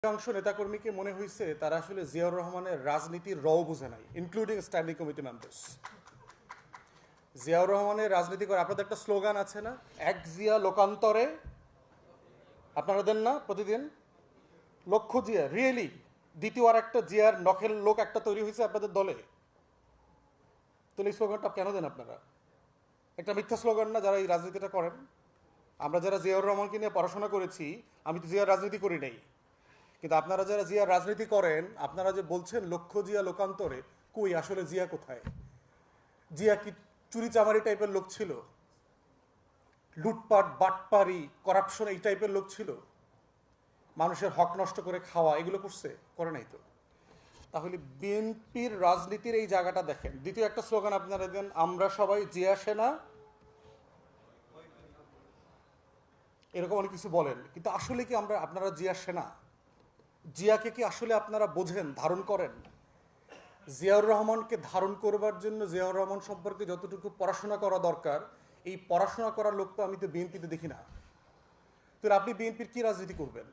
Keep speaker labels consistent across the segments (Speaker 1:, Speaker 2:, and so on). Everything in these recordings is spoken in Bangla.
Speaker 1: অধিকাংশ নেতাকর্মীকে মনে হয়েছে তারা আসলে জিয়াউর রহমানের রাজনীতির রও বুঝে নাই, including standing committee members. Ziaur রহমানের রাজনীতি করে আপনাদের একটা স্লোগান আছে না, এক জিয়া লোকান্তরে, আপনারা দেন না প্রতিদিন? লক্ষ জিয়া, রিয়েলি দ্বিতীয় আর একটা জিয়ার নখের লোক একটা তৈরি হয়েছে আপনাদের দলে? তাহলে এই স্লোগানটা কেন দেন আপনারা? একটা মিথ্যা স্লোগান না যারা এই রাজনীতিটা করেন? আমরা যারা জিয়াউর রহমানকে নিয়ে পড়াশোনা করেছি, আমি তো জিয়ার রাজনীতি করি নাই, কিন্তু আপনারা যারা জিয়ার রাজনীতি করেন, আপনারা যে বলছেন লক্ষ জিয়া লোকান্তরে, কই আসলে জিয়া কোথায়? জিয়া কি চুরি চামারি টাইপের লোক ছিল? লুটপাট বাটপারি করাপশন এই টাইপের লোক ছিল? মানুষের হক নষ্ট করে খাওয়া এগুলো করছে? করে নাই তো। তাহলে বিএনপির রাজনীতির এই জায়গাটা দেখেন। দ্বিতীয় একটা স্লোগান আপনারা দেন, আমরা সবাই জিয়া সেনা, এরকম অনেক কিছু বলেন, কিন্তু আসলে কি আপনারা জিয়া সেনা? জিয়াকে কি আসলে আপনারা বোঝেন, ধারণ করেন? জিয়াউর রহমানকে ধারণ করবার জন্য জিয়াউর রহমান সম্পর্কে যতটুকু পড়াশোনা করা দরকার, এই পড়াশোনা করার লোক তো আমি তো বিএনপিতে দেখি না। তাহলে আপনি বিএনপির কি রাজনীতি করবেন?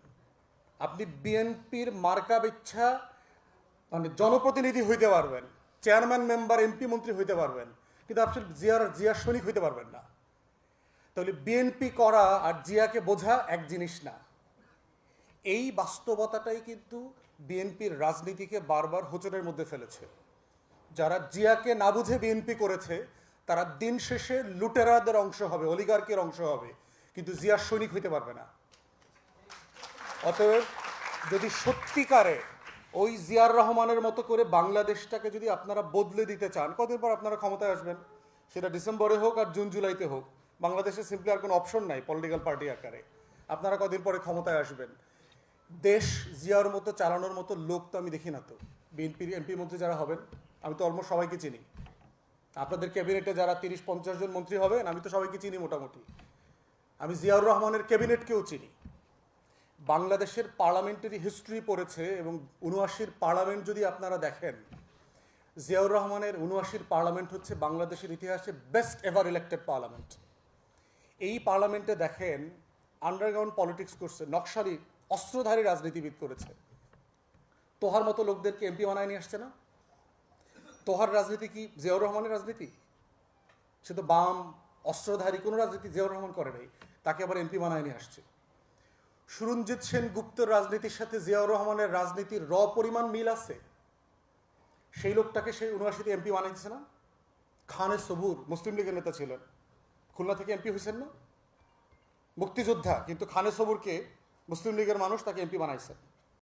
Speaker 1: আপনি বিএনপির মার্কা বিচ্ছা মানে জনপ্রতিনিধি হইতে পারবেন, চেয়ারম্যান মেম্বার এমপি মন্ত্রী হইতে পারবেন, কিন্তু আপনি জিয়ার সৈনিক হইতে পারবেন না। তাহলে বিএনপি করা আর জিয়াকে বোঝা এক জিনিস না। এই বাস্তবতাটাই কিন্তু বিএনপির রাজনীতিকে বারবার হোঁচটের মধ্যে ফেলেছে। যারা জিয়াকে না বুঝে বিএনপি করেছে, তারা দিন শেষে লুটেরাদের অংশ হবে, অলিগার্কের অংশ হবে, কিন্তু জিয়ার সৈনিক হইতে পারবে না। অতএব যদি সত্যিকারে ওই জিয়ার রহমানের মতো করে বাংলাদেশটাকে যদি আপনারা বদলে দিতে চান, কদিন পর আপনারা ক্ষমতায় আসবেন, সেটা ডিসেম্বরে হোক আর জুন জুলাইতে হোক, বাংলাদেশে সিম্পলি আর কোনো অপশন নাই পলিটিক্যাল পার্টি আকারে। আপনারা কদিন পরে ক্ষমতায় আসবেন, দেশ জিয়ার মতো চালানোর মতো লোক তো আমি দেখি না। তো বিএনপির এমপি মন্ত্রী যারা হবেন, আমি তো অলমোস্ট সবাইকে চিনি। আপনাদের ক্যাবিনেটে যারা 30-50 জন মন্ত্রী হবেন, আমি তো সবাইকে চিনি মোটামুটি। আমি জিয়াউর রহমানের ক্যাবিনেটকেও চিনি। বাংলাদেশের পার্লামেন্টারি হিস্ট্রি পড়েছে, এবং ৭৯-র পার্লামেন্ট যদি আপনারা দেখেন, জিয়াউর রহমানের ৭৯-র পার্লামেন্ট হচ্ছে বাংলাদেশের ইতিহাসে বেস্ট এভার ইলেক্টেড পার্লামেন্ট। এই পার্লামেন্টে দেখেন আন্ডারগ্রাউন্ড পলিটিক্স করছে, নকশালি অস্ত্রধারী রাজনীতিবিদ করেছে। তোহার মতো লোকদেরকে এমপি বানায় নিয়ে আসছে না? তোহার রাজনীতি কি জিয়াউর রহমানের রাজনীতি? সে তো বাম অস্ত্রধারী কোনো রাজনীতি জিয়াউর রহমান করে নাই, তাকে আবার এমপি বানায় নিয়ে আসছে। সুরঞ্জিত সেনগুপ্তের রাজনীতির সাথে জিয়াউর রহমানের রাজনীতির পরিমাণ মিল আছে। সেই লোকটাকে সেই ৭৯-তে এমপি বানাইছে না? খানে সবুর মুসলিম লীগের নেতা ছিলেন, খুলনা থেকে এমপি হয়েছেন না? মুক্তিযোদ্ধা, কিন্তু খানে সবুরকে মুসলিম লীগের মানুষ তাকে এমপি বানাইছেন।